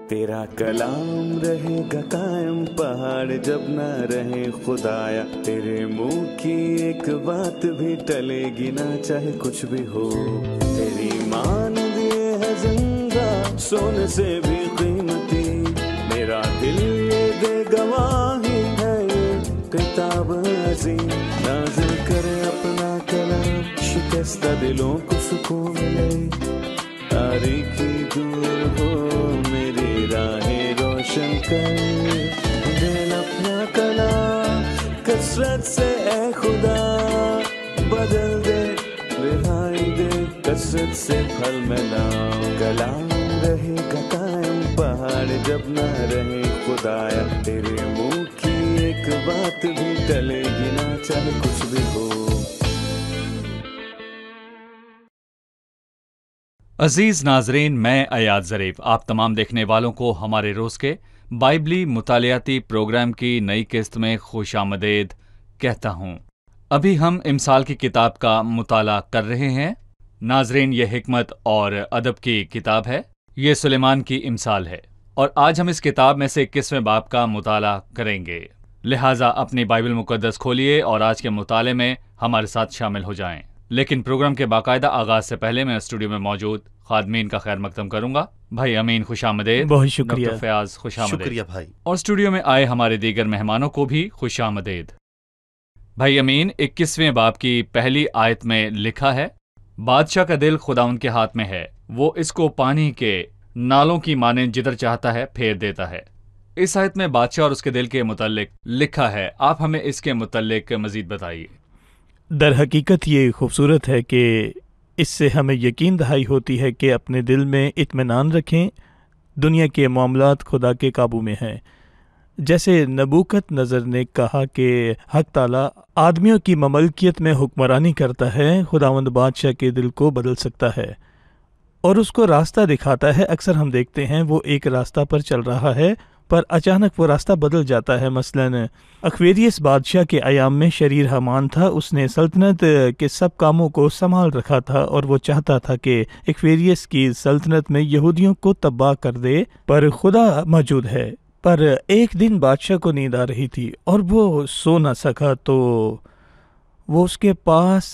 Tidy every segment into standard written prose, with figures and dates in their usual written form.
तेरा कलाम रहेगा कायम पहाड़ जब ना रहे खुदाया, तेरे मुंह की एक बात भी टलेगी ना चाहे कुछ भी हो। तेरी मान दिए है जिंदा सोने से भी कीमती, मेरा दिल ये दे गवाही है ये किताब अज़ीम। नाज़िल करे अपना कलाम, शिकस्ता दिलों को सुकून मिले, तारीकी दूर हो मेरी राहें रोशन कर। दिल अपना कलाम कसरत से ए खुदा बदल दे, रिहाई दे कसरत से फल मिलाओ। कलाम रहेगा कायम पहाड़ जब ना रहे खुदाया, तेरे मुंह की एक बात भी टलेगी ना चाहे कुछ भी हो। अजीज नाजरीन, मैं अयाद ज़रीफ आप तमाम देखने वालों को हमारे रोज़ के बाइबली मुतालियाती प्रोग्राम की नई किस्त में खुशामदीद कहता हूँ। अभी हम इमसाल की किताब का मुताला कर रहे हैं। नाजरीन, ये हिकमत और अदब की किताब है, ये सुलेमान की इमसाल है और आज हम इस किताब में से 21वें बाब का मुताला करेंगे। लिहाजा अपनी बाइबल मुकद्दस खोलिए और आज के मुताले में हमारे साथ शामिल हो जाएं। लेकिन प्रोग्राम के बाकायदा आगाज से पहले मैं स्टूडियो में मौजूद खादमीन का खैर मकदम करूंगा। भाई अमीन खुशामदीद। बहुत शुक्रिया। डॉक्टर फयाज खुशामदीद। शुक्रिया भाई। और स्टूडियो में आए हमारे दीगर मेहमानों को भी खुशामदीद। भाई अमीन, 21वें बाब की पहली आयत में लिखा है, बादशाह का दिल खुदावंद के हाथ में है, वो इसको पानी के नालों की माने जिधर चाहता है फेर देता है। इस आयत में बादशाह और उसके दिल के मुतल्लिक लिखा है, आप हमें इसके मुतल्लिक मजीद बताइए। दर हकीकत ये खूबसूरत है कि इससे हमें यकीन दहाई होती है कि अपने दिल में इत्मीनान रखें, दुनिया के मामलात खुदा के काबू में हैं। जैसे नबूकत नज़र ने कहा कि हक ताला आदमियों की ममलकियत में हुक्मरानी करता है, खुदावंद बादशाह के दिल को बदल सकता है और उसको रास्ता दिखाता है। अक्सर हम देखते हैं वो एक रास्ता पर चल रहा है पर अचानक वो रास्ता बदल जाता है। मसलन अक्वेरियस बादशाह के अयाम में शरीर हमान था, उसने सल्तनत के सब कामों को संभाल रखा था और वो चाहता था कि एक्वेरियस की सल्तनत में यहूदियों को तबाह कर दे, पर खुदा मौजूद है। पर एक दिन बादशाह को नींद आ रही थी और वो सो न सका, तो वो उसके पास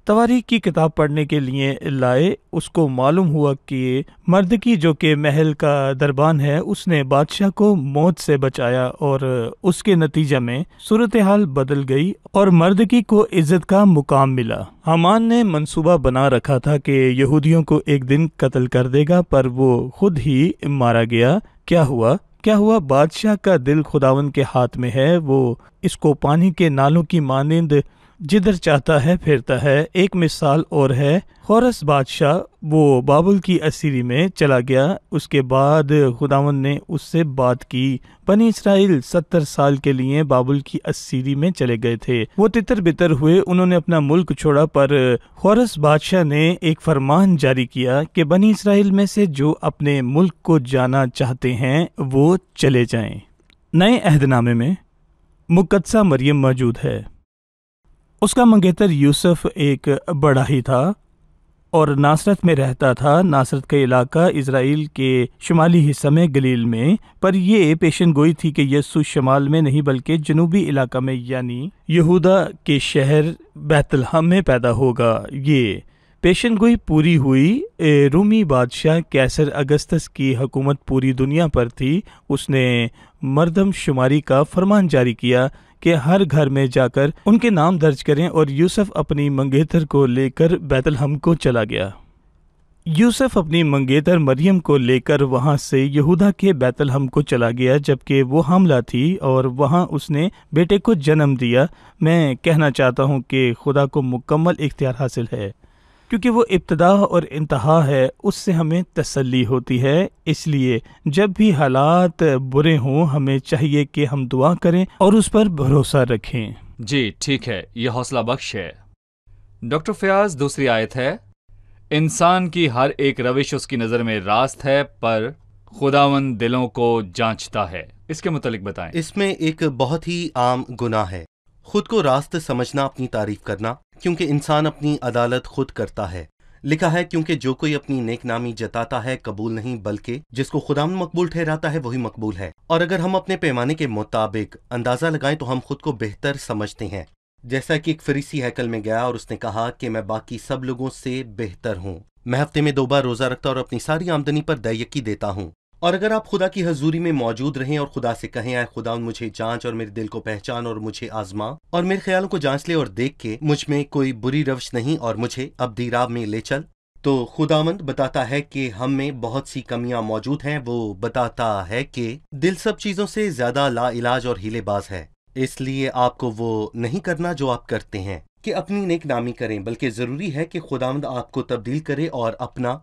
तवारीख की किताब पढ़ने के लिए लाए। उसको मालूम हुआ कि मर्दकी जो कि महल का दरबान है, उसने बादशाह को मौत से बचाया और उसके नतीजा में सूरत हाल बदल गई और मर्दकी को इज्जत का मुकाम मिला। हामान ने मंसूबा बना रखा था कि यहूदियों को एक दिन कत्ल कर देगा, पर वो खुद ही मारा गया। क्या हुआ? बादशाह का दिल खुदावन के हाथ में है, वो इसको पानी के नालों की मानिंद जिधर चाहता है फेरता है। एक मिसाल और है, खोरस बादशाह वो बाबुल की असीरी में चला गया, उसके बाद खुदावन ने उससे बात की। बनी इसराइल 70 साल के लिए बाबुल की असीरी में चले गए थे, वो तितर बितर हुए, उन्होंने अपना मुल्क छोड़ा, पर खोरस बादशाह ने एक फरमान जारी किया कि बनी इसराइल में से जो अपने मुल्क को जाना चाहते हैं वो चले जाएं। नए अहदनामे में मुकद्दसा मरियम मौजूद है, उसका मंगेतर यूसुफ एक बड़ा ही था और नासरत में रहता था। नासरत का इलाका इज़राइल के शुमाली हिस्से में गलील में, पर यह पेशन गोई थी कि यीशु शुमाल में नहीं बल्कि जनूबी इलाका में यानी यहूदा के शहर बैतलहम में पैदा होगा। ये पेशन गोई पूरी हुई। रूमी बादशाह कैसर अगस्तस की हुकूमत पूरी दुनिया पर थी। उसने मर्दम शुमारी का फरमान जारी किया कि हर घर में जाकर उनके नाम दर्ज करें और यूसुफ अपनी मंगेतर को लेकर बैतलहम को चला गया। यूसुफ अपनी मंगेतर मरियम को लेकर वहां से यहूदा के बैतलहम को चला गया, जबकि वो हामला थी और वहां उसने बेटे को जन्म दिया। मैं कहना चाहता हूं कि खुदा को मुकम्मल इख्तियार हासिल है, क्योंकि वो इब्तदा और इंतहा है, उससे हमें तसल्ली होती है। इसलिए जब भी हालात बुरे हों हमें चाहिए कि हम दुआ करें और उस पर भरोसा रखें। जी ठीक है, ये हौसला बख्श है। डॉक्टर फयाज, दूसरी आयत है, इंसान की हर एक रविश उसकी नज़र में रास्त है, पर खुदावंद दिलों को जांचता है। इसके मुतालिक बताएं। इसमें एक बहुत ही आम गुनाह है, खुद को रास्त समझना, अपनी तारीफ करना, क्योंकि इंसान अपनी अदालत खुद करता है। لکھا ہے کیونکہ جو کوئی اپنی نیک نامی جتاتا ہے قبول نہیں بلکہ جس کو خداوند مقبول ٹھہراتا ہے وہی مقبول ہے۔ اور اگر ہم اپنے پیمانے کے مطابق اندازہ لگائیں تو ہم خود کو بہتر سمجھتے ہیں، جیسا کہ ایک فریسی ہیکل میں گیا اور اس نے کہا کہ میں باقی سب لوگوں سے بہتر ہوں، میں ہفتے میں 2 بار روزہ رکھتا اور اپنی ساری آمدنی پر دیکی دیتا ہوں۔ اور اگر آپ خدا کی حضوری میں موجود رہیں اور خدا سے کہیں، اے خداوند مجھے جانچ اور میرے دل کو پہچان اور مجھے آزما اور میرے خیالوں کو جانچ لے اور دیکھ کے مجھ میں کوئی بری روش نہیں اور مجھے ابدی راہ میں لے چل، تو خداوند بتاتا ہے کہ ہم میں بہت سی کمیاں موجود ہیں۔ وہ بتاتا ہے کہ دل سب چیزوں سے زیادہ لا علاج اور ہیلے باز ہے، اس لیے آپ کو وہ نہیں کرنا جو آپ کرتے ہیں کہ اپنی نیک نامی کریں، بلکہ ضروری ہے کہ خداوند آپ کو تبدیل کرے اور اپنا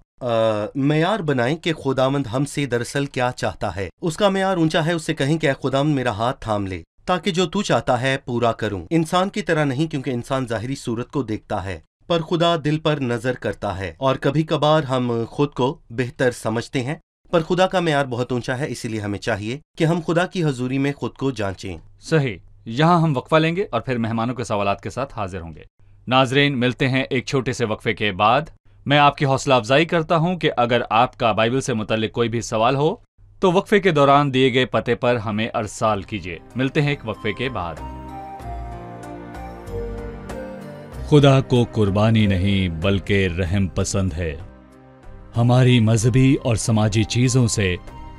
معیار بنائیں کہ خداوند ہم سے دراصل کیا چاہتا ہے۔ اس کا معیار اونچا ہے، اس سے کہیں کہ اے خداوند میرا ہاتھ تھام لے تاکہ جو تو چاہتا ہے پورا کروں۔ انسان کی طرح نہیں، کیونکہ انسان ظاہری صورت کو دیکھتا ہے پر خدا دل پر نظر کرتا ہے، اور کبھی کبھار ہم خود کو بہتر سمجھتے ہیں پر خدا کا معیار بہت اونچا ہے، اسی لیے ہمیں چاہیے کہ ہم خدا کی حضوری میں خود کو جانچیں۔ صحیح، یہاں ہم وقفہ لیں گے اور پھر مہمانوں کے سوالات کے ساتھ حاضر ہوں گے۔ ناظرین، ملتے ہیں ایک چھوٹے سے وقفے کے بعد۔ میں آپ کی حوصلہ افزائی کرتا ہوں کہ اگر آپ کا بائبل سے متعلق کوئی بھی سوال ہو تو وقفے کے دوران دیے گئے پتے پر ہمیں ارسال کیجیے۔ ملتے ہیں ایک وقفے کے بعد۔ خدا کو قربانی نہیں بلکہ رحم پسند ہے۔ ہماری مذہبی اور سماجی چیزوں سے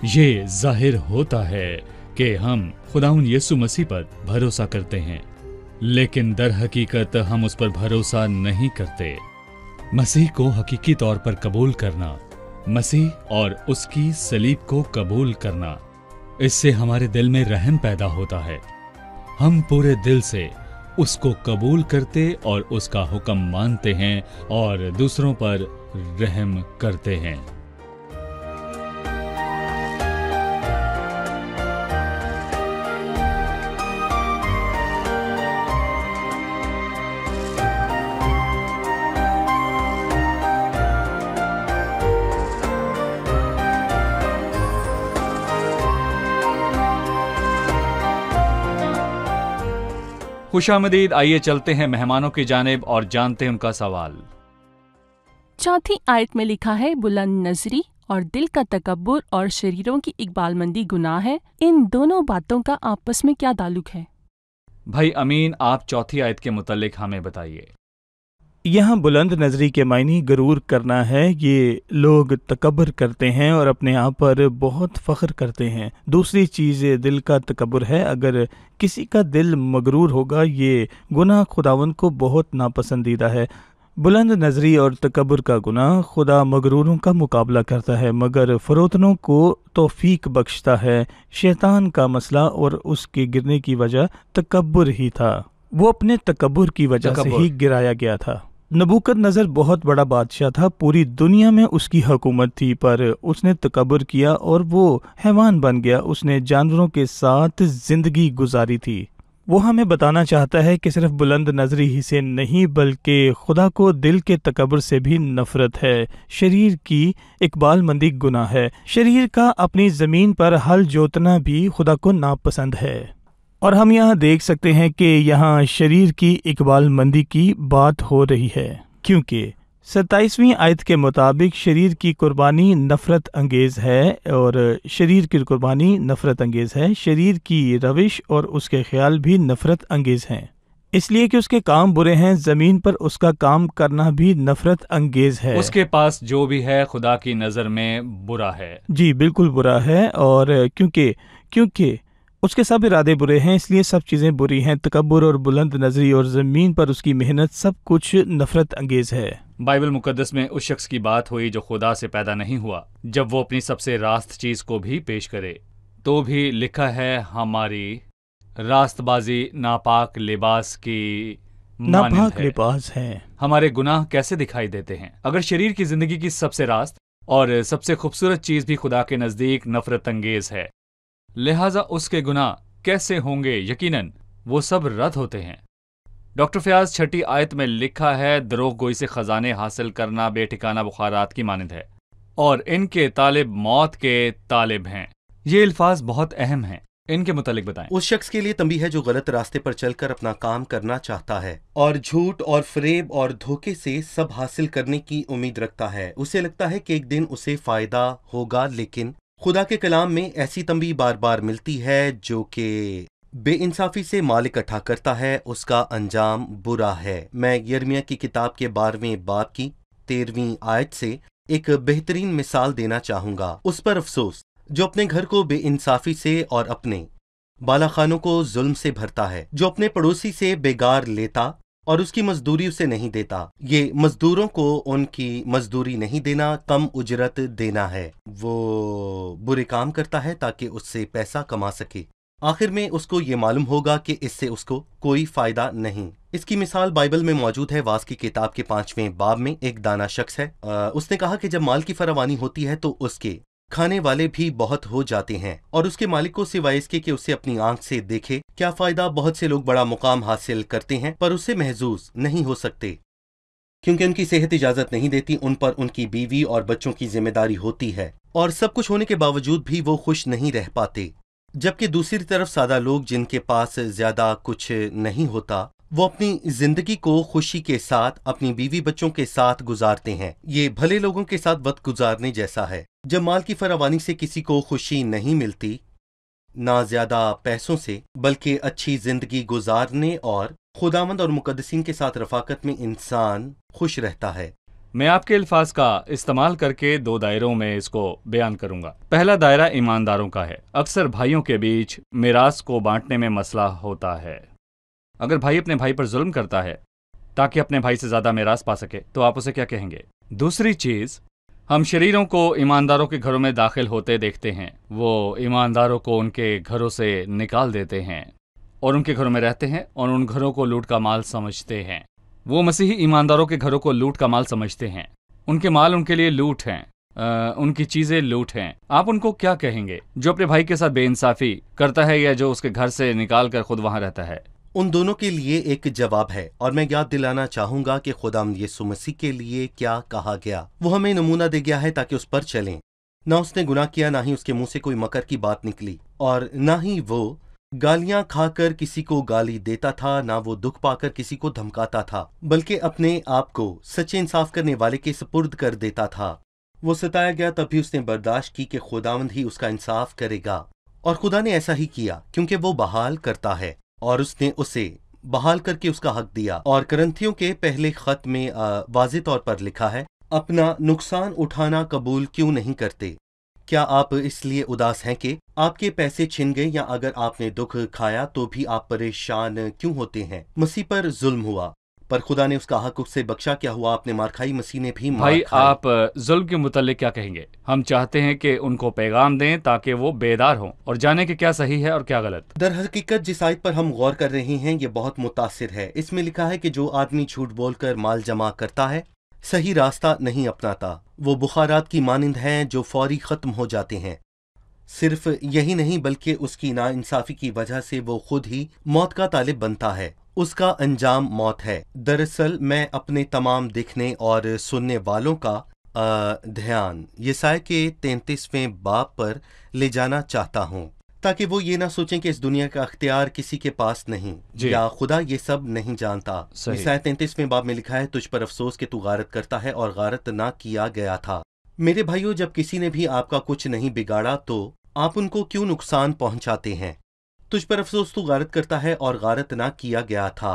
یہ ظاہر ہوتا ہے کہ ہم خداوند یسوع مسیح پر بھروسہ کرتے ہیں، لیکن در حقیقت ہم اس پر بھروسہ نہیں کرتے۔ مسیح کو حقیقی طور پر قبول کرنا، مسیح اور اس کی صلیب کو قبول کرنا، اس سے ہمارے دل میں رحم پیدا ہوتا ہے۔ ہم پورے دل سے اس کو قبول کرتے اور اس کا حکم مانتے ہیں اور دوسروں پر رحم کرتے ہیں۔ خوش آمدید، آئیے چلتے ہیں مہمانوں کی جانب اور جانتے ہیں ان کا سوال۔ 4 آیت میں لکھا ہے، بلند نظری اور دل کا تکبر اور شریروں کی اقبال مندی گناہ ہے۔ ان دونوں باتوں کا آپس میں کیا تعلق ہے؟ بھائی امین، آپ 4 آیت کے متعلق ہمیں بتائیے۔ یہاں بلند نظری کے معنی غرور کرنا ہے۔ یہ لوگ تکبر کرتے ہیں اور اپنے آپ پر بہت فخر کرتے ہیں۔ دوسری چیز دل کا تکبر ہے۔ اگر کسی کا دل مغرور ہوگا، یہ گناہ خداوند کو بہت ناپسندیدہ ہے۔ بلند نظری اور تکبر کا گناہ خدا مغروروں کا مقابلہ کرتا ہے مگر فروتنوں کو توفیق بخشتا ہے۔ شیطان کا مسئلہ اور اس کے گرنے کی وجہ تکبر ہی تھا۔ وہ اپنے تکبر کی وجہ سے ہی گرایا گیا تھا۔ نبوکد نظر بہت بڑا بادشاہ تھا، پوری دنیا میں اس کی حکومت تھی، پر اس نے تکبر کیا اور وہ حیوان بن گیا۔ اس نے جانوروں کے ساتھ زندگی گزاری تھی۔ وہ ہمیں بتانا چاہتا ہے کہ صرف بلند نظری ہی سے نہیں بلکہ خدا کو دل کے تکبر سے بھی نفرت ہے۔ شریر کی اقبال مندی گناہ ہے۔ شریر کا اپنی زمین پر ہل جوتنا بھی خدا کو ناپسند ہے۔ اور ہم یہاں دیکھ سکتے ہیں کہ یہاں شریر کی اقبال مندی کی بات ہو رہی ہے، کیونکہ 27ویں آیت کے مطابق شریر کی قربانی نفرت انگیز ہے، اور شریر کی قربانی نفرت انگیز ہے۔ شریر کی روش اور اس کے خیال بھی نفرت انگیز ہیں، اس لیے کہ اس کے کام برے ہیں۔ زمین پر اس کا کام کرنا بھی نفرت انگیز ہے۔ اس کے پاس جو بھی ہے خدا کی نظر میں برا ہے۔ جی بالکل برا ہے، اور کیونکہ اس کے سب ارادے برے ہیں، اس لیے سب چیزیں بری ہیں۔ تکبر اور بلند نظری اور زمین پر اس کی محنت سب کچھ نفرت انگیز ہے۔ بائبل مقدس میں اس شخص کی بات ہوئی جو خدا سے پیدا نہیں ہوا، جب وہ اپنی سب سے راست چیز کو بھی پیش کرے تو بھی لکھا ہے ہماری راست بازی ناپاک لباس کی ناپاک لباس ہے۔ ہمارے گناہ کیسے دکھائی دیتے ہیں؟ اگر شریر کی زندگی کی سب سے راست اور سب سے خوبصورت چیز بھی خدا کے نزدیک نفرت انگیز ہے، لہٰذا اس کے گناہ کیسے ہوں گے؟ یقیناً وہ سب رد ہوتے ہیں۔ ڈاکٹر فیاض 6 آیت میں لکھا ہے، دروغ گوئی سے خزانے حاصل کرنا بے ٹھکانہ بخارات کی مانند ہے اور ان کے طالب موت کے طالب ہیں۔ یہ الفاظ بہت اہم ہیں۔ इनके मुतालिक बताएं। उस शख्स के लिए तंबीह है जो गलत रास्ते पर चलकर अपना काम करना चाहता है और झूठ और फरेब और धोखे से सब हासिल करने की उम्मीद रखता है। उसे लगता है कि एक दिन उसे फायदा होगा, लेकिन खुदा के कलाम में ऐसी तंबीह बार बार मिलती है जो कि बेइंसाफी से माल इकट्ठा करता है, उसका अंजाम बुरा है। मैं यिर्मयाह की किताब के 12वें बाब की 13वीं आयत से एक बेहतरीन मिसाल देना चाहूंगा। उस पर अफसोस जो अपने घर को बेइंसाफी से और अपने बालाखानों को जुल्म से भरता है, जो अपने पड़ोसी से बेगार लेता और उसकी मजदूरी उसे नहीं देता। ये मजदूरों को उनकी मजदूरी नहीं देना, कम उजरत देना है। वो बुरे काम करता है ताकि उससे पैसा कमा सके। आखिर में उसको ये मालूम होगा कि इससे उसको कोई फायदा नहीं। इसकी मिसाल बाइबल में मौजूद है। वास की किताब के 5वें बाब में एक दाना शख्स है। उसने कहा कि जब माल की फरावानी होती है तो उसके खाने वाले भी बहुत हो जाते हैं और उसके मालिक को सिवाय इसके कि उसे अपनी आंख से देखे क्या फायदा। बहुत से लोग बड़ा मुकाम हासिल करते हैं पर उससे महजूज नहीं हो सकते क्योंकि उनकी सेहत इजाजत नहीं देती। उन पर उनकी बीवी और बच्चों की जिम्मेदारी होती है और सब कुछ होने के बावजूद भी वो खुश नहीं रह पाते। जबकि दूसरी तरफ सादा लोग जिनके पास ज्यादा कुछ नहीं होता, वो अपनी जिंदगी को खुशी के साथ अपनी बीवी बच्चों के साथ गुजारते हैं। ये भले लोगों के साथ वक्त गुजारने जैसा है। जब माल की फरावानी से किसी को खुशी नहीं मिलती, ना ज्यादा पैसों से, बल्कि अच्छी जिंदगी गुजारने और खुदावंद और मुकद्दसीन के साथ रफाकत में इंसान खुश रहता है। मैं आपके अल्फाज का इस्तेमाल करके 2 दायरों में इसको बयान करूंगा। पहला दायरा ईमानदारों का है। अक्सर भाइयों के बीच मिरास को बांटने में मसला होता है। अगर भाई अपने भाई पर जुल्म करता है ताकि अपने भाई से ज्यादा मिरास पा सके तो आप उसे क्या कहेंगे? दूसरी चीज, हम शरीरों को ईमानदारों के घरों में दाखिल होते देखते हैं। वो ईमानदारों को उनके घरों से निकाल देते हैं और उनके घरों में रहते हैं और उन घरों को लूट का माल समझते हैं। वो मसीही ईमानदारों के घरों को लूट का माल समझते हैं। उनके माल उनके लिए लूट हैं, उनकी चीजें लूट हैं। आप उनको क्या कहेंगे जो अपने भाई के साथ बेइंसाफी करता है या जो उसके घर से निकाल कर खुद वहां रहता है? उन दोनों के लिए एक जवाब है और मैं याद दिलाना चाहूंगा कि खुदावंद यीशु मसीह के लिए क्या कहा गया। वो हमें नमूना दे गया है ताकि उस पर चलें। ना उसने गुनाह किया, ना ही उसके मुंह से कोई मकर की बात निकली और ना ही वो गालियां खाकर किसी को गाली देता था, ना वो दुख पाकर किसी को धमकाता था, बल्कि अपने आप को सच्चे इंसाफ करने वाले के सुपुर्द कर देता था। वो सताया गया तब भी उसने बर्दाश्त की कि खुदावंद ही उसका इंसाफ करेगा और खुदा ने ऐसा ही किया क्योंकि वो बहाल करता है और उसने उसे बहाल करके उसका हक दिया। और करंथियों के पहले खत में वाज़ेह तौर पर लिखा है, अपना नुकसान उठाना कबूल क्यों नहीं करते? क्या आप इसलिए उदास हैं कि आपके पैसे छिन गए, या अगर आपने दुख खाया तो भी आप परेशान क्यों होते हैं? मसीह पर जुल्म हुआ पर खुदा ने उसका हक उससे बख्शा। क्या हुआ? आपने मार खाई, मसीह ने भी मार भाई खाई। आप जुल्म के मुतालिक क्या कहेंगे? हम चाहते हैं कि उनको पैगाम दें ताकि वो बेदार हों और जाने कि क्या सही है और क्या गलत। दर हकीकत जिस आयत पर हम गौर कर रहे हैं ये बहुत मुतासिर है। इसमें लिखा है कि जो आदमी झूठ बोलकर माल जमा करता है, सही रास्ता नहीं अपनाता, वो बुखारात की मानिंद हैं जो फौरी खत्म हो जाते हैं। सिर्फ यही नहीं बल्कि उसकी नाइंसाफी की वजह से वो खुद ही मौत का तालिब बनता है। उसका अंजाम मौत है। दरअसल मैं अपने तमाम देखने और सुनने वालों का ध्यान यसाया के 33वें बाब पर ले जाना चाहता हूँ ताकि वो ये ना सोचें कि इस दुनिया का अख्तियार किसी के पास नहीं या खुदा ये सब नहीं जानता। यसाया 33वें बाब में लिखा है, तुझ पर अफसोस कि तू गारत करता है और गारत ना किया गया था। मेरे भाइयों, जब किसी ने भी आपका कुछ नहीं बिगाड़ा तो आप उनको क्यों नुकसान पहुंचाते हैं? तुझ पर अफसोस, तू गारत करता है और गारत ना किया गया था।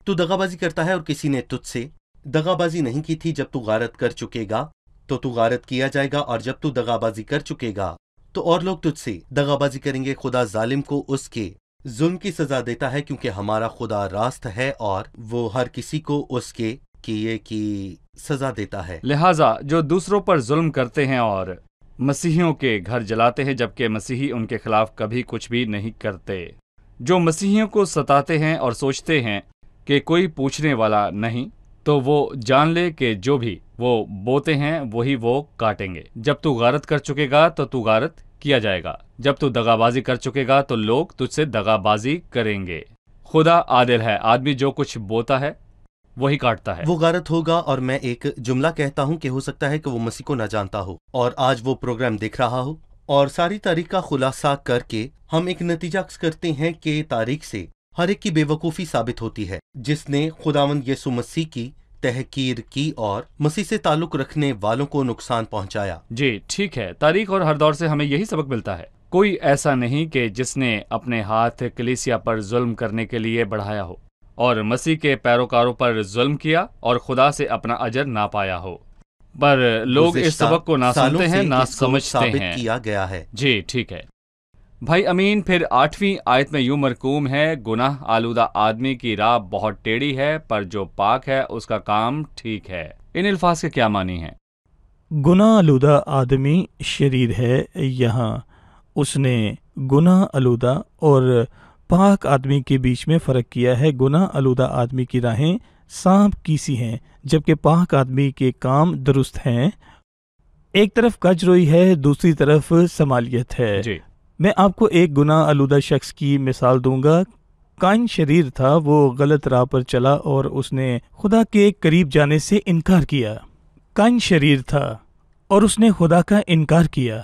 तू दगाबाजी करता है और किसी ने तुझसे दगाबाजी नहीं की थी। जब तू गारत कर चुकेगा तो तू गारत किया जाएगा, और जब तू दगाबाजी कर चुकेगा तो और लोग तुझसे दगाबाजी करेंगे। खुदा जालिम को उसके जुल्म की सजा देता है क्योंकि हमारा खुदा रास्त है और वो हर किसी को उसके किए की सजा देता है। लिहाजा जो दूसरों पर जुल्म करते हैं और मसीहियों के घर जलाते हैं जबकि मसीही उनके खिलाफ कभी कुछ भी नहीं करते, जो मसीहियों को सताते हैं और सोचते हैं कि कोई पूछने वाला नहीं, तो वो जान ले कि जो भी वो बोते हैं वही वो काटेंगे। जब तू गारत कर चुकेगा तो तू गारत किया जाएगा। जब तू दगाबाजी कर चुकेगा तो लोग तुझसे दगाबाजी करेंगे। खुदा आदिल है, आदमी जो कुछ बोता है वही काटता है। वो गारत होगा। और मैं एक जुमला कहता हूँ कि हो सकता है कि वो मसीह को ना जानता हो और आज वो प्रोग्राम देख रहा हो اور ساری تاریخ کا خلاصہ کر کے ہم ایک نتیجہ اخذ کرتے ہیں کہ تاریخ سے ہر ایک کی بے وقوفی ثابت ہوتی ہے جس نے خداوند یسوع مسیح کی تحقیر کی اور مسیح سے تعلق رکھنے والوں کو نقصان پہنچایا۔ جی ٹھیک ہے، تاریخ اور ہر دور سے ہمیں یہی سبق ملتا ہے، کوئی ایسا نہیں کہ جس نے اپنے ہاتھ کلیسیا پر ظلم کرنے کے لیے بڑھایا ہو اور مسیح کے پیروکاروں پر ظلم کیا اور خدا سے اپنا اجر نہ پایا ہو، پر لوگ اس سبق کو نہ سنتے ہیں نہ سمجھتے ہیں۔ کیا گیا ہے۔ جی ٹھیک ہے بھائی امین، پھر 8ویں آیت میں یوں مرقوم ہے، گناہ آلودہ آدمی کی راہ بہت ٹیڑھی ہے پر جو پاک ہے اس کا کام ٹھیک ہے۔ ان الفاظ کے کیا معنی ہیں؟ گناہ آلودہ آدمی شریر ہے، یہاں اس نے گناہ آلودہ اور پاک آدمی کے بیچ میں فرق کیا ہے۔ گناہ آلودہ آدمی کی راہیں سانپ کی سی ہیں جبکہ پاک آدمی کے کام درست ہیں۔ ایک طرف کج روئی ہے، دوسری طرف سمالیت ہے۔ جی میں آپ کو ایک گناہ آلودہ شخص کی مثال دوں گا۔ قائن شریر تھا، وہ غلط راہ پر چلا اور اس نے خدا کے قریب جانے سے انکار کیا۔ قائن شریر تھا اور اس نے خدا کا انکار کیا۔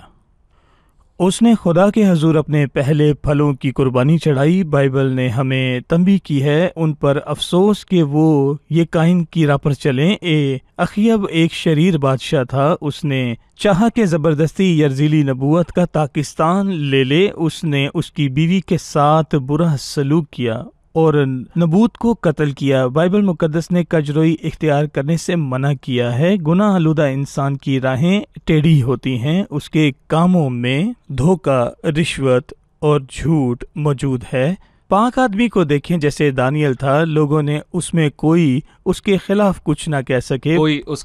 اس نے خدا کے حضور اپنے پہلے پھلوں کی قربانی چڑھائی۔ بائبل نے ہمیں تنبیہ کی ہے ان پر افسوس کہ وہ یہ قائن کی راہ پر چلیں۔ اخیب ایک شریر بادشاہ تھا، اس نے چاہا کہ زبردستی یرزیلی نبوت کا پاکستان لے لے۔ اس نے اس کی بیوی کے ساتھ برا سلوک کیا اور نبوت کو قتل کیا۔ بائبل مقدس نے کجروئی اختیار کرنے سے منع کیا ہے۔ گناہ آلودہ انسان کی راہیں ٹیڑھی ہوتی ہیں، اس کے کاموں میں دھوکہ، رشوت اور جھوٹ موجود ہے۔ پاک آدمی کو دیکھیں جیسے دانیل تھا، لوگوں نے اس میں کوئی اس کے خلاف کچھ نہ کہہ سکے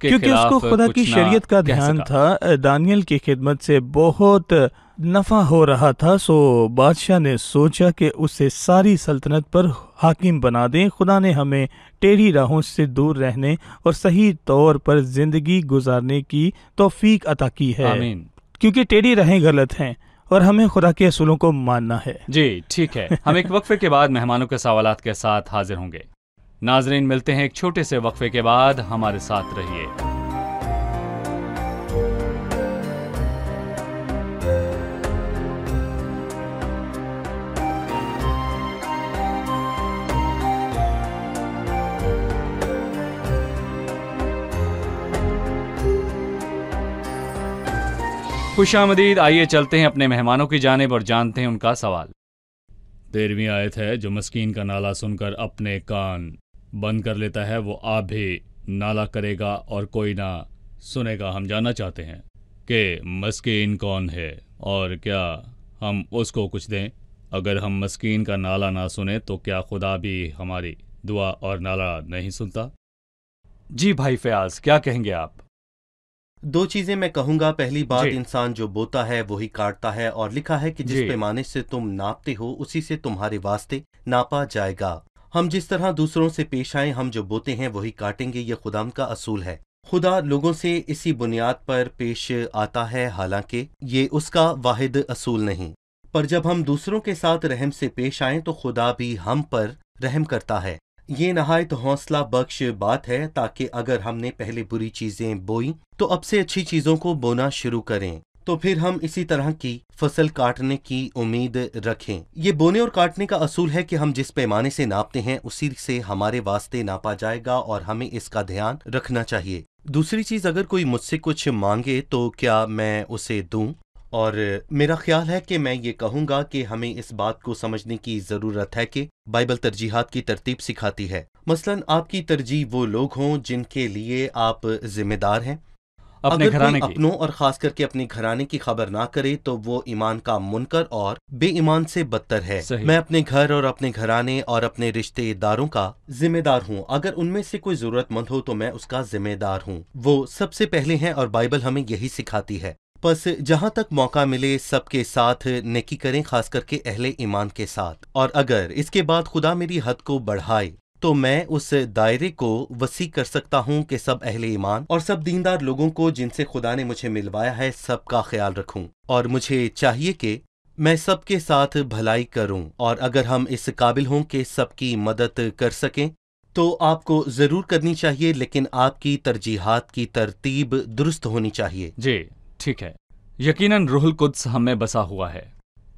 کیونکہ اس کو خدا کی شریعت کا دھیان تھا۔ دانیل کی خدمت سے بہت نفع ہو رہا تھا، سو بادشاہ نے سوچا کہ اسے ساری سلطنت پر حاکم بنا دیں۔ خدا نے ہمیں ٹیڑھی راہوں سے دور رہنے اور صحیح طور پر زندگی گزارنے کی توفیق عطا کی ہے، آمین۔ کیونکہ ٹیڑھی راہیں غلط ہیں اور ہمیں خدا کے اصولوں کو ماننا ہے۔ جی ٹھیک ہے، ہم ایک وقفے کے بعد مہمانوں کے سوالات کے ساتھ حاضر ہوں گے۔ ناظرین ملتے ہیں ایک چھوٹے سے وقفے کے بعد، ہمارے ساتھ رہیے۔ خوش آمدید، آئیے چلتے ہیں اپنے مہمانوں کی جانب اور جانتے ہیں ان کا سوال۔ 13ویں آیت ہے، جو مسکین کا نالہ سن کر اپنے کان بند کر لیتا ہے وہ آپ بھی نالہ کرے گا اور کوئی نہ سنے گا۔ ہم جاننا چاہتے ہیں کہ مسکین کون ہے اور کیا ہم اس کو کچھ دیں؟ اگر ہم مسکین کا نالہ نہ سنیں تو کیا خدا بھی ہماری دعا اور نالہ نہیں سنتا؟ جی بھائی فیاض، کیا کہیں گے آپ؟ دو چیزیں میں کہوں گا۔ پہلی بات، جی۔ انسان جو بوتا ہے وہی کاٹتا ہے، اور لکھا ہے کہ جس جی۔ پیمانے سے تم ناپتے ہو اسی سے تمہارے واسطے ناپا جائے گا۔ ہم جس طرح دوسروں سے پیش آئیں، ہم جو بوتے ہیں وہی کاٹیں گے، یہ خدا کا اصول ہے۔ خدا لوگوں سے اسی بنیاد پر پیش آتا ہے، حالانکہ یہ اس کا واحد اصول نہیں، پر جب ہم دوسروں کے ساتھ رحم سے پیش آئیں تو خدا بھی ہم پر رحم کرتا ہے۔ یہ نہایت حوصلہ بخش بات ہے، تاکہ اگر ہم نے پہلے بری چیزیں بوئیں تو اب سے اچھی چیزوں کو بونا شروع کریں، تو پھر ہم اسی طرح کی فصل کاٹنے کی امید رکھیں۔ یہ بونے اور کاٹنے کا اصول ہے کہ ہم جس پیمانے سے ناپتے ہیں اسی سے ہمارے واسطے ناپا جائے گا، اور ہمیں اس کا دھیان رکھنا چاہیے۔ دوسری چیز، اگر کوئی مجھ سے کچھ مانگے تو کیا میں اسے دوں؟ اور میرا خیال ہے کہ میں یہ کہوں گا کہ ہمیں اس بات کو سمجھنے کی ضرورت ہے کہ بائبل ترجیحات کی ترتیب سکھاتی ہے۔ مثلا آپ کی ترجیح وہ لوگ ہوں جن کے لیے آپ ذمہ دار ہیں۔ اپنے اگر گھرانے کوئی کی اپنوں اور خاص کر کے اپنے گھرانے کی خبر نہ کرے تو وہ ایمان کا منکر اور بے ایمان سے بدتر ہے۔ صحیح۔ میں اپنے گھر اور اپنے گھرانے اور اپنے رشتے داروں کا ذمہ دار ہوں۔ اگر ان میں سے کوئی ضرورت مند ہو تو میں اس کا ذمہ دار ہوں۔ وہ سب سے پہلے ہیں اور بائبل ہمیں یہی سکھاتی ہے۔ بس جہاں تک موقع ملے سب کے ساتھ نیکی کریں، خاص کر کے اہل ایمان کے ساتھ، اور اگر اس کے بعد خدا میری حد کو بڑھائے تو میں اس دائرے کو وسیع کر سکتا ہوں کہ سب اہل ایمان اور سب دیندار لوگوں کو جن سے خدا نے مجھے ملوایا ہے سب کا خیال رکھوں، اور مجھے چاہیے کہ میں سب کے ساتھ بھلائی کروں، اور اگر ہم اس قابل ہوں کہ سب کی مدد کر سکیں تو آپ کو ضرور کرنی چاہیے، لیکن آپ کی ترجیحات کی ترتیب درست ہونی چاہیے۔ جی ٹھیک ہے، यकीनन रूहुल कुद्स हम में बसा हुआ है।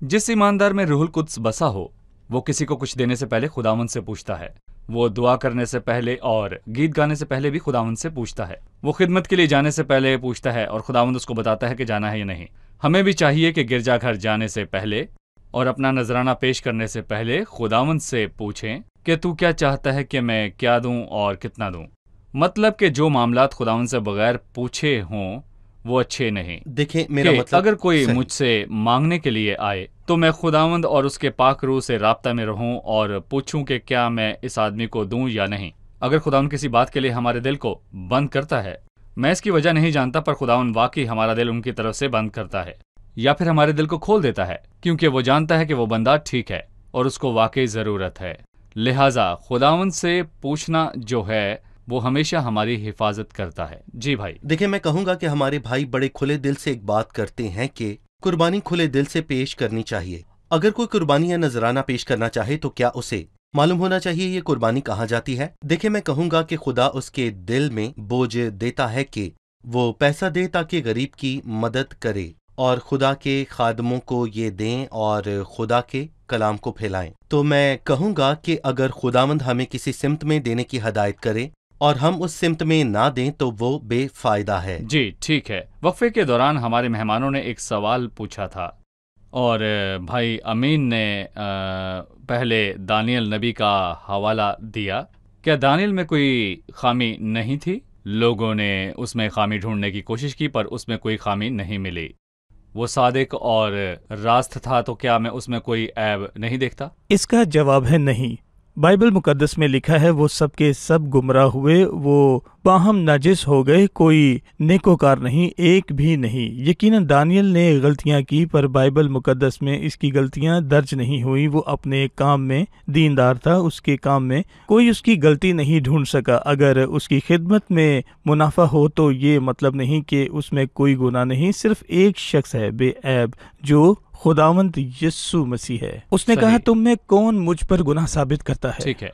जिस ईमानदार में रूहुल कुद्स बसा हो वो किसी को कुछ देने से पहले खुदावंद से पूछता है। वो दुआ करने से पहले और गीत गाने से पहले भी खुदावंद से पूछता है। वो खिदमत के लिए जाने से पहले पूछता है और खुदावंद उसको बताता है कि जाना है या नहीं। हमें भी चाहिए कि गिरजाघर जाने से पहले और अपना नजराना पेश करने से पहले खुदावंद से पूछें कि तू क्या चाहता है कि मैं क्या दूं और कितना दूं। मतलब कि जो मामलात खुदावंद से बगैर पूछे हों वो अच्छे नहीं। देखिए मेरा मतलब, अगर कोई सही। मुझसे मांगने के लिए आए तो मैं खुदावंद और उसके पाक रूह से राब्ता में रहूं और पूछूं कि क्या मैं इस आदमी को दूं या नहीं। अगर खुदावंद किसी बात के लिए हमारे दिल को बंद करता है, मैं इसकी वजह नहीं जानता, पर खुदावंद वाकई हमारा दिल उनकी तरफ से बंद करता है या फिर हमारे दिल को खोल देता है, क्योंकि वो जानता है कि वो बंदा ठीक है और उसको वाकई जरूरत है। लिहाजा खुदावंद से पूछना जो है वो हमेशा हमारी हिफाजत करता है। जी भाई। देखिए मैं कहूंगा कि हमारे भाई बड़े खुले दिल से एक बात करते हैं कि कुर्बानी खुले दिल से पेश करनी चाहिए। अगर कोई कुर्बानी या नजराना पेश करना चाहे तो क्या उसे मालूम होना चाहिए ये कुर्बानी कहाँ जाती है? देखिए मैं कहूंगा कि खुदा उसके दिल में बोझ देता है कि वो पैसा दे ताकि गरीब की मदद करे और खुदा के खादमों को ये दें और खुदा के कलाम को फैलाएं। तो मैं कहूंगा कि अगर खुदावंद हमें किसी सिमत में देने की हदायत करे और हम उस सिमत में ना दें तो वो बेफायदा है। जी ठीक है। वक्फे के दौरान हमारे मेहमानों ने एक सवाल पूछा था और भाई अमीन ने पहले दानियल नबी का हवाला दिया। क्या दानियल में कोई खामी नहीं थी? लोगों ने उसमें खामी ढूंढने की कोशिश की पर उसमें कोई खामी नहीं मिली। वो सादिक और रास्त था, तो क्या मैं उसमें कोई ऐब नहीं देखता? इसका जवाब है नहीं। बाइबल मुकद्दस में लिखा है वो सब के सब गुमराह हुए, वो बाहम नाजिस हो गए, कोई नेकोकार नहीं, एक भी नहीं। यकीनन दानियल ने गलतियां की पर बाइबल मुकद्दस में इसकी गलतियां दर्ज नहीं हुई। वो अपने काम में दीनदार था, उसके काम में कोई उसकी गलती नहीं ढूंढ सका। अगर उसकी खिदमत में मुनाफा हो तो ये मतलब नहीं कि उसमें कोई गुनाह नहीं। सिर्फ एक शख्स है बेऐब जो खुदावंद यीशु मसीह है। उसने कहा तुम में कौन मुझ पर गुनाह साबित करता है? ठीक है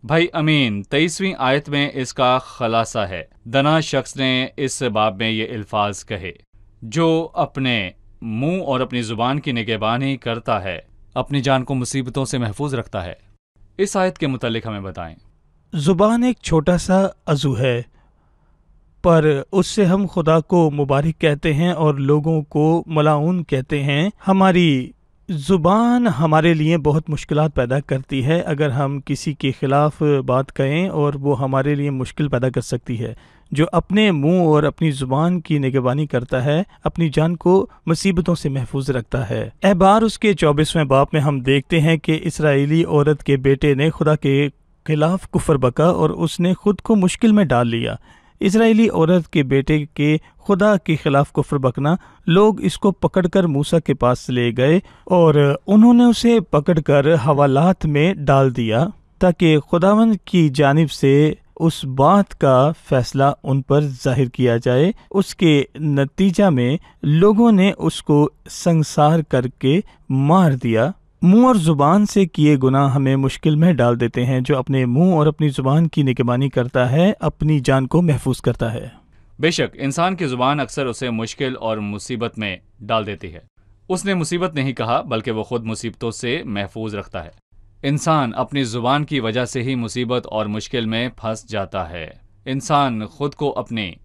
भाई अमीन। 23वीं आयत में इसका खलासा है। दना शख्स ने इस बाब में ये अल्फाज कहे, जो अपने मुंह और अपनी जुबान की निगहबानी करता है अपनी जान को मुसीबतों से महफूज रखता है। इस आयत के मुतालिक हमें बताएं। जुबान एक छोटा सा अज़ू है पर उससे हम खुदा को मुबारक कहते हैं और लोगों को मलाउन कहते हैं। हमारी ज़ुबान हमारे लिए बहुत मुश्किलात पैदा करती है। अगर हम किसी के ख़िलाफ़ बात कहें और वो हमारे लिए मुश्किल पैदा कर सकती है। जो अपने मुंह और अपनी ज़ुबान की निगरानी करता है अपनी जान को मुसीबतों से महफूज रखता है। एहबार उसके 24वें बाब में हम देखते हैं कि इसराइली औरत के बेटे ने खुदा के खिलाफ कुफर बका और उसने खुद को मुश्किल में डाल लिया। इसराइली औरत के बेटे के खुदा के खिलाफ कुफ्र बकना, लोग इसको पकड़कर मूसा के पास ले गए और उन्होंने उसे पकड़कर हवालात में डाल दिया ताकि खुदावंद की जानिब से उस बात का फैसला उन पर जाहिर किया जाए। उसके नतीजा में लोगों ने उसको संसार करके मार दिया। मुंह और जुबान से किए गुनाह हमें मुश्किल में डाल देते हैं। जो अपने मुंह और अपनी जुबान की निगरानी करता है अपनी जान को महफूज करता है। बेशक इंसान की जुबान अक्सर उसे मुश्किल और मुसीबत में डाल देती है। उसने मुसीबत नहीं कहा बल्कि वो खुद मुसीबतों से महफूज रखता है। इंसान अपनी जुबान की वजह से ही मुसीबत और मुश्किल में फंस जाता है। इंसान खुद को अपनी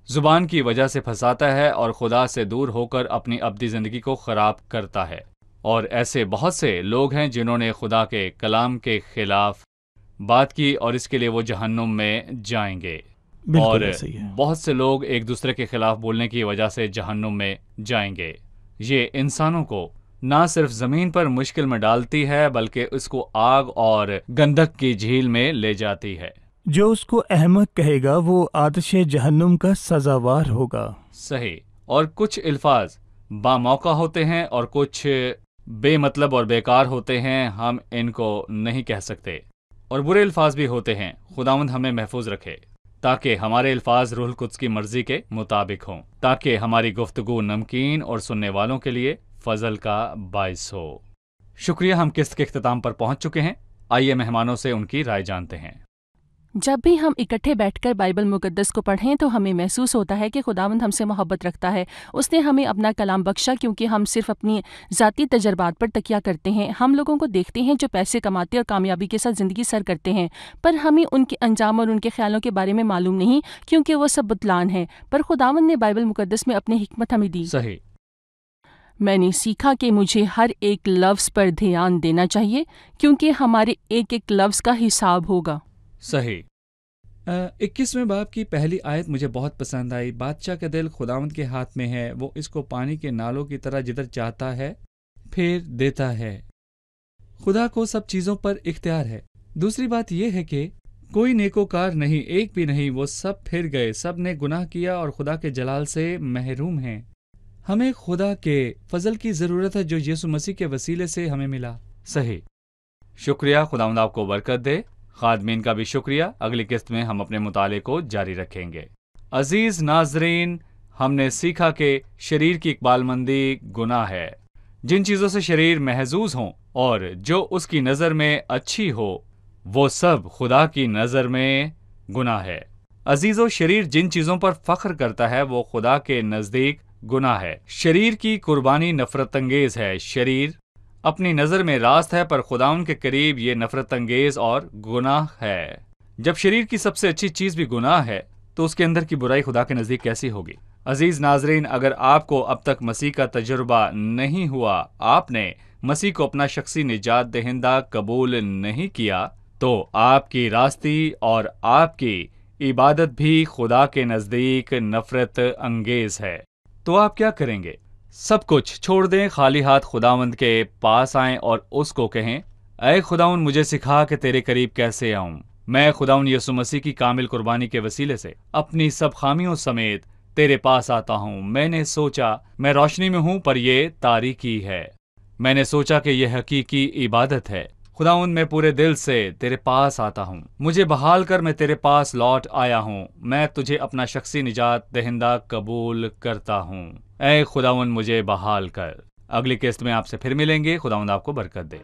जुबान की वजह से फंसाता है और खुदा से दूर होकर अपनी अब्दी जिंदगी को खराब करता है। और ऐसे बहुत से लोग हैं जिन्होंने खुदा के कलाम के खिलाफ बात की और इसके लिए वो जहन्नुम में जाएंगे। और बहुत से लोग एक दूसरे के खिलाफ बोलने की वजह से जहन्नुम में जाएंगे। ये इंसानों को ना सिर्फ जमीन पर मुश्किल में डालती है बल्कि उसको आग और गंधक की झील में ले जाती है। जो उसको अहमक कहेगा वो आतिश जहन्नुम का सजावार होगा। सही। और कुछ अल्फाज बामौका होते हैं और कुछ बेमतलब और बेकार होते हैं, हम इनको नहीं कह सकते। और बुरे अल्फाज भी होते हैं। खुदावंद हमें महफूज रखे ताकि हमारे अल्फाज रूहुल कुद्स की मर्जी के मुताबिक हों, ताकि हमारी गुफ्तगू नमकीन और सुनने वालों के लिए फजल का बाइस हो। शुक्रिया। हम किस्त के इख्तिताम पर पहुंच चुके हैं। आइए मेहमानों से उनकी राय जानते हैं। جب بھی ہم اکٹھے بیٹھ کر بائبل مقدس کو پڑھیں تو ہمیں محسوس ہوتا ہے کہ خداوند ہم سے محبت رکھتا ہے. اس نے ہمیں اپنا کلام بخشا کیونکہ ہم صرف اپنی ذاتی تجربات پر تکیہ کرتے ہیں. ہم لوگوں کو دیکھتے ہیں جو پیسے کماتے اور کامیابی کے ساتھ زندگی سر کرتے ہیں، پر ہمیں ان کے انجام اور ان کے خیالوں کے بارے میں معلوم نہیں کیونکہ وہ سب بتلان ہیں. پر خداوند نے بائبل مقدس میں اپنی حکمت ہمیں دی. صحیح. میں نے سیکھا کہ مجھے ہر ایک لفظ پر دھیان دینا چاہیے کیونکہ ہمارے ایک ایک لفظ کا حساب ہوگا. صحیح. 21ویں باب کی پہلی آیت مجھے بہت پسند آئی. بادشاہ کا دل خداوند کے ہاتھ میں ہے، وہ اس کو پانی کے نالوں کی طرح جدھر چاہتا ہے پھیر دیتا ہے. خدا کو سب چیزوں پر اختیار ہے. دوسری بات یہ ہے کہ کوئی نیکوکار نہیں، ایک بھی نہیں. وہ سب پھر گئے، سب نے گناہ کیا اور خدا کے جلال سے محروم ہیں. ہمیں خدا کے فضل کی ضرورت ہے جو یسوع مسیح کے وسیلے سے ہمیں ملا. صحیح. شکریہ. خداوند آپ کو برکت دے. خادمین کا بھی شکریہ. اگلی قسط میں ہم اپنے مطالعے کو جاری رکھیں گے. عزیز ناظرین، ہم نے سیکھا کہ شریر کی اقبال مندی گناہ ہے. جن چیزوں سے شریر محظوظ ہوں اور جو اس کی نظر میں اچھی ہو وہ سب خدا کی نظر میں گناہ ہے. عزیزو، شریر جن چیزوں پر فخر کرتا ہے وہ خدا کے نزدیک گناہ ہے. شریر کی قربانی نفرت انگیز ہے. شریر اپنی نظر میں راست ہے پر خداوند کے قریب یہ نفرت انگیز اور گناہ ہے. جب شریر کی سب سے اچھی چیز بھی گناہ ہے تو اس کے اندر کی برائی خدا کے نزدیک کیسی ہوگی؟ عزیز ناظرین، اگر آپ کو اب تک مسیح کا تجربہ نہیں ہوا، آپ نے مسیح کو اپنا شخصی نجات دہندہ قبول نہیں کیا، تو آپ کی راستی اور آپ کی عبادت بھی خدا کے نزدیک نفرت انگیز ہے. تو آپ کیا کریں گے؟ سب کچھ چھوڑ دیں، خالی ہاتھ خداوند کے پاس آئیں اور اس کو کہیں، اے خداوند مجھے سکھا کہ تیرے قریب کیسے آؤں. میں خداوند یسوع مسیح کی کامل قربانی کے وسیلے سے اپنی سب خامیوں سمیت تیرے پاس آتا ہوں. میں نے سوچا میں روشنی میں ہوں پر یہ تاریکی ہے. میں نے سوچا کہ یہ حقیقی عبادت ہے. خداوند میں پورے دل سے تیرے پاس آتا ہوں. مجھے بحال کر، میں تیرے پاس لوٹ آیا ہوں. میں تجھے اپنا شخصی نجات دہندہ قبول کرتا ہوں. اے خداوند مجھے بحال کر. اگلی قسط میں آپ سے پھر ملیں گے. خداوند آپ کو برکت دے.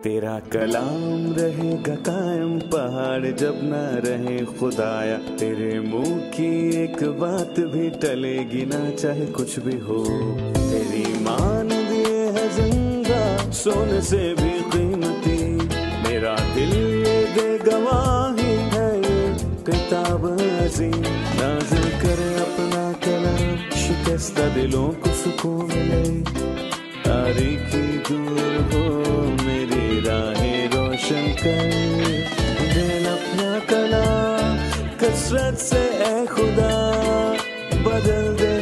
تیرا کلام رہے گا قائم، پہاڑ جب نہ رہے خدایا. تیرے منہ کی ایک بات بھی ٹلے گی نہ، چاہے کچھ بھی ہو. تیری مان دیے ہے زندہ، سونے سے بھی قیمتی. میرا دل یہ دے گواہی ہے، یہ کتاب عظیم. نازل کرے اپنا کلام، شکستہ دلوں کو سکون ملے. تاریکی دور ہو میری راہیں روشن کر. دل اپنا کلام کثرت سے اے خدا بدل دے،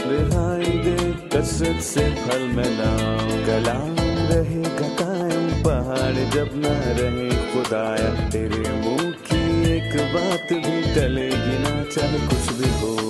رہائی دے کثرت سے پھل ملاؤ. کلام رہے گا قائم، پہاڑ جب نہ رہے خدایا. تیرے منہ کی ایک بات بھی ٹلے گی نہ، چاہے کچھ بھی ہو.